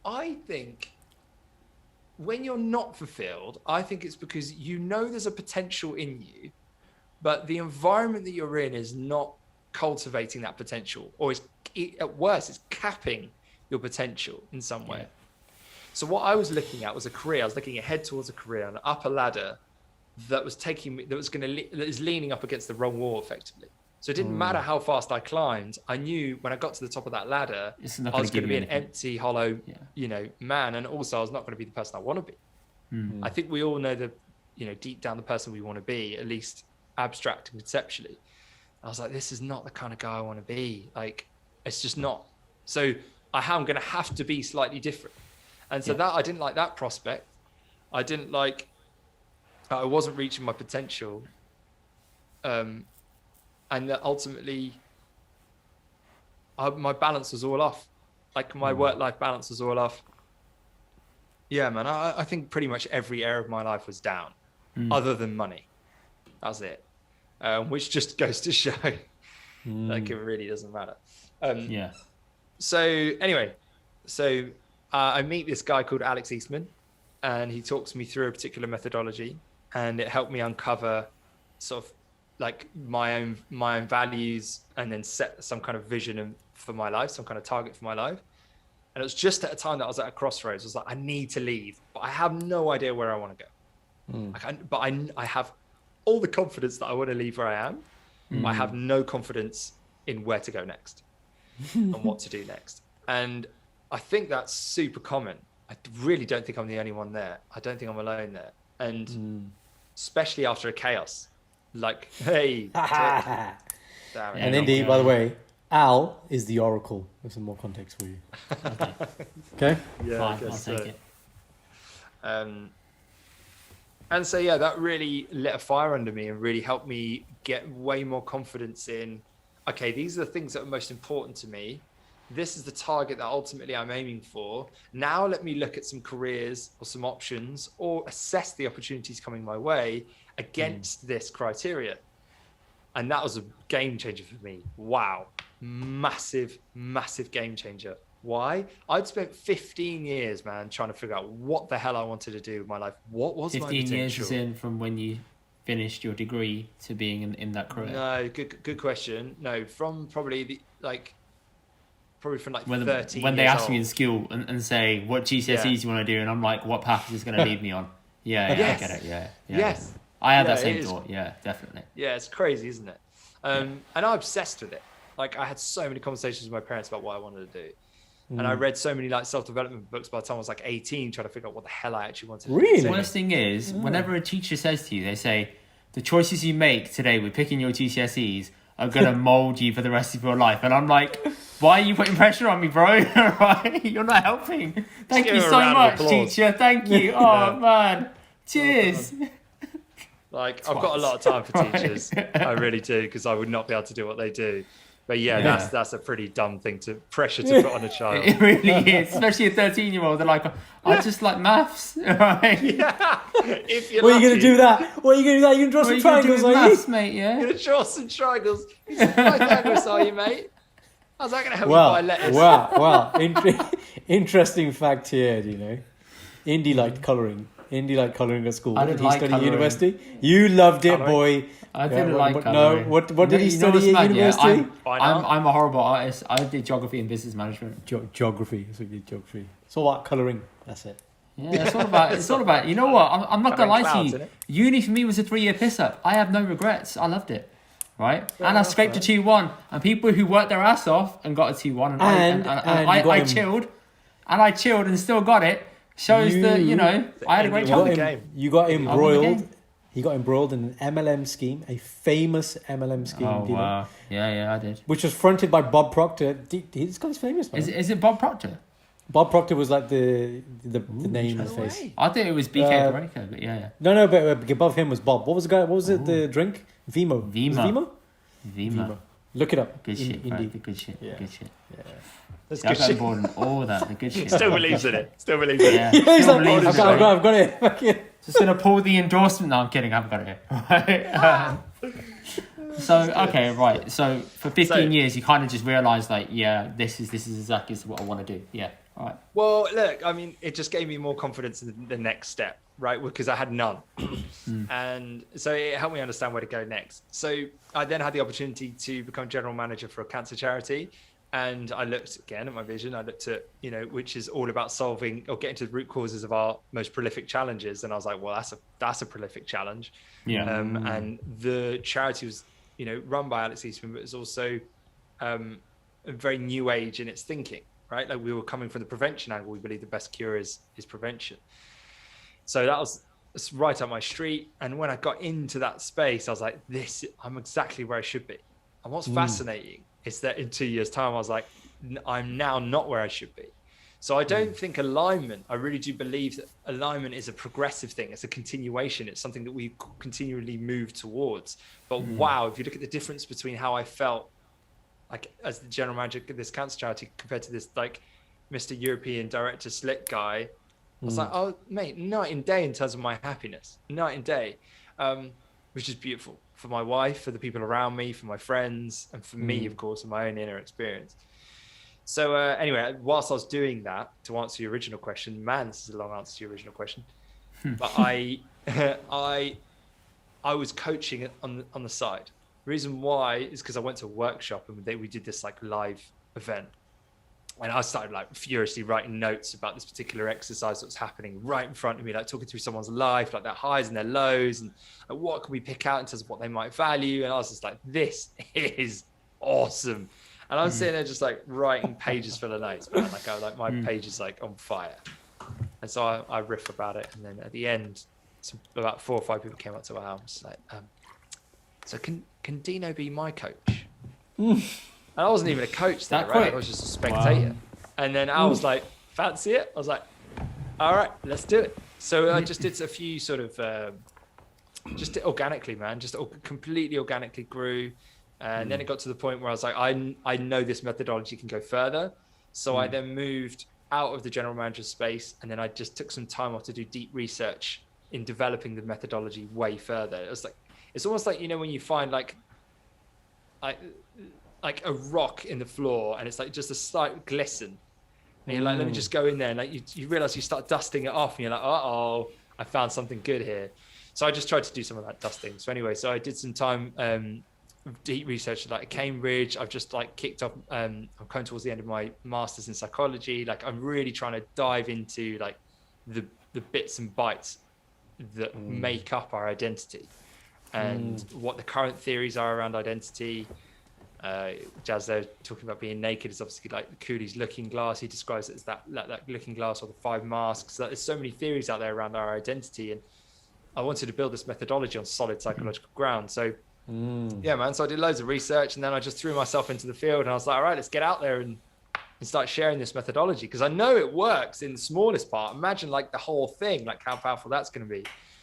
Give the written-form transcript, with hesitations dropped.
I think when you're not fulfilled, I think it's because there's a potential in you, but the environment that you're in is not cultivating that potential, or at worst, it's capping your potential in some way. So what I was looking at was a career. I was looking ahead towards a career on an upper ladder that was leaning up against the wrong wall effectively. So it didn't matter how fast I climbed. I knew when I got to the top of that ladder, I was going to be an empty, hollow, man. And also I was not going to be the person I want to be. I think we all know deep down the person we want to be, at least abstract and conceptually. I was like, this is not the kind of guy I want to be. Like, it's just not. So I'm going to have to be slightly different. And so I didn't like that prospect. I didn't like, I wasn't reaching my potential. And that ultimately, my balance was all off. Like my work-life balance was all off. Yeah, man, I think pretty much every area of my life was down, other than money. That was it. Which just goes to show, like, it really doesn't matter. So anyway, I meet this guy called Alex Eastman, and he talks me through a particular methodology, and it helped me uncover sort of like my own values, and then set some kind of vision for my life, some kind of target for my life. And it was just at a time that I was at a crossroads. I was like, I need to leave, but I have no idea where I want to go. I have all the confidence that I want to leave where I am. I have no confidence in where to go next and what to do next. And I think that's super common. I really don't think I'm the only one there. I don't think I'm alone there. And especially after a chaos. Like, hey. And Indy, by the way, Al is the oracle. With some more context for you. Okay? Yeah, fine, I'll take it. And so, that really lit a fire under me and really helped me get way more confidence in, okay, these are the things that are most important to me. This is the target that ultimately I'm aiming for. Now let me look at some careers or some options, or assess the opportunities coming my way against this criteria. And that was a game changer for me. Wow. Massive, massive game changer. Why? I'd spent 15 years, man, trying to figure out what the hell I wanted to do with my life. What was my potential? 15 years is in from when you finished your degree to being in that career. No, good question. No, from probably from like when 13 when they years ask old. me in school and say, what GCSEs you want to do? And I'm like, what path is this going to lead me on? Yeah, Yes. I get it. Yeah. Yes. I had that Yeah, same thought. Yeah, definitely. Yeah, it's crazy, isn't it? And I'm obsessed with it. Like, I had so many conversations with my parents about what I wanted to do. And I read so many like self-development books by the time I was like 18, trying to figure out what the hell I actually wanted to do. Really? The worst thing is, whenever a teacher says to you, they say, the choices you make today with picking your GCSEs are going to mold you for the rest of your life. And I'm like, why are you putting pressure on me, bro? Right? You're not helping. Thank you so much, teacher. Thank you. Oh, man. Cheers. Like, I've got a lot of time for teachers. I really do, because I would not be able to do what they do. But that's a pretty dumb thing pressure to put on a child. It really is, especially a 13-year-old. They're like, I just like maths, right? Yeah. If you're What are you lucky. going to do that? What are you going to do that? You can draw some triangles, are you? Maths, mate, yeah. You're going to draw some triangles. You some Pythagoras, are you, mate? How's that going to help you buy letters? Wow. Interesting fact here, Dino. Indy liked colouring. Indy liked colouring at school. I What did didn't he like study at colouring. university? You loved it, Colouring? boy. I didn't like No, colouring. what did he You know what's study at mad, yeah? university? I'm a horrible artist. I did geography and business management. Geography. That's what you did, geography. It's all about colouring. That's it. Yeah, it's all about. You know what? I'm not gonna lie to Clouds, you. innit? Uni for me was a 3-year piss up. I have no regrets. I loved it. Right, and I scraped a 2-1. And people who worked their ass off and got a 2-1, and I chilled, and still got it. Shows that I had a great time. You got I won the embroiled. game. He got embroiled in an MLM scheme, a famous MLM scheme, Oh Dino, wow! Yeah, I did. which was fronted by Bob Proctor. This guy's famous, man. Is it Bob Proctor? Bob Proctor was like the name in the no face. way. I thought it was BK Barreto, but yeah. No, but above him was Bob. What was the guy? What was it? The drink? Vimo. Vimo. Was it Vimo? Vima. Look it up. Good shit, Indy. right? The good shit. Yeah. Good shit. That's I good got shit. bored and all that. The good shit. Still believes in it. Still believes in it. Yeah. Yeah, he's Still like, believes I've in it. got it. Fuck yeah. Just gonna pull the endorsement. No, I'm kidding. I haven't got it here. Right. So okay, right. So for 15 years, you kind of just realised, like, yeah, this is exactly what I want to do. Yeah. Right. Well, look, I mean, it just gave me more confidence in the next step, right? Because I had none. And so it helped me understand where to go next. So I then had the opportunity to become general manager for a cancer charity. And I looked again at my vision. I looked at, which is all about solving or getting to the root causes of our most prolific challenges. And I was like, well, that's a prolific challenge. Yeah. And the charity was, run by Alex Eastman, but it's also a very new age in its thinking, right? Like we were coming from the prevention angle. We believe the best cure is prevention. So it's right up my street. And when I got into that space, I was like, I'm exactly where I should be. And what's fascinating is that in 2 years' time, I was like, I'm now not where I should be. So I don't think alignment, I really do believe that alignment is a progressive thing. It's a continuation. It's something that we continually move towards. But wow, if you look at the difference between how I felt like as the general manager of this cancer charity compared to this like Mr. European director slick guy, I was like, oh mate, night and day in terms of my happiness, night and day, which is beautiful for my wife, for the people around me, for my friends, and for me, of course, in my own inner experience. So anyway, whilst I was doing that, to answer your original question, man, this is a long answer to your original question, but I was coaching it on the side. The reason why is because I went to a workshop and we did this like live event. And I started like furiously writing notes about this particular exercise that was happening right in front of me, like talking through someone's life, like their highs and their lows, and like, what can we pick out in terms of what they might value. And I was just like, this is awesome. And I'm sitting there just like writing pages full of notes, man. Like my page is like on fire. And so I riff about it. And then at the end, about 4 or 5 people came up to our house like, so can Dino be my coach? And I wasn't even a coach there, right? I was just a spectator. Wow. And then I was like, fancy it? I was like, all right, let's do it. So I just did a few sort of, just organically, man, just completely organically grew. And then it got to the point where I was like, I know this methodology can go further. So I then moved out of the general manager space. And then I just took some time off to do deep research in developing the methodology way further. It was like, it's almost like, when you find like a rock in the floor and it's like just a slight glisten and you're like, let me just go in there, and like you realize you start dusting it off and you're like, uh-oh, I found something good here. So I just tried to do some of that dusting. So anyway, so I did some time deep research like at Cambridge. I've just like kicked off, I'm coming towards the end of my master's in psychology. Like I'm really trying to dive into like the bits and bytes that make up our identity and what the current theories are around identity. Jazz there talking about being naked is obviously like Cooley's looking glass. He describes it as that looking glass or the 5 masks. So there's so many theories out there around our identity, and I wanted to build this methodology on solid psychological ground. So yeah, man. So I did loads of research, and then I just threw myself into the field, and I was like, all right, let's get out there and start sharing this methodology, because I know it works in the smallest part. Imagine like the whole thing, like how powerful that's going to be.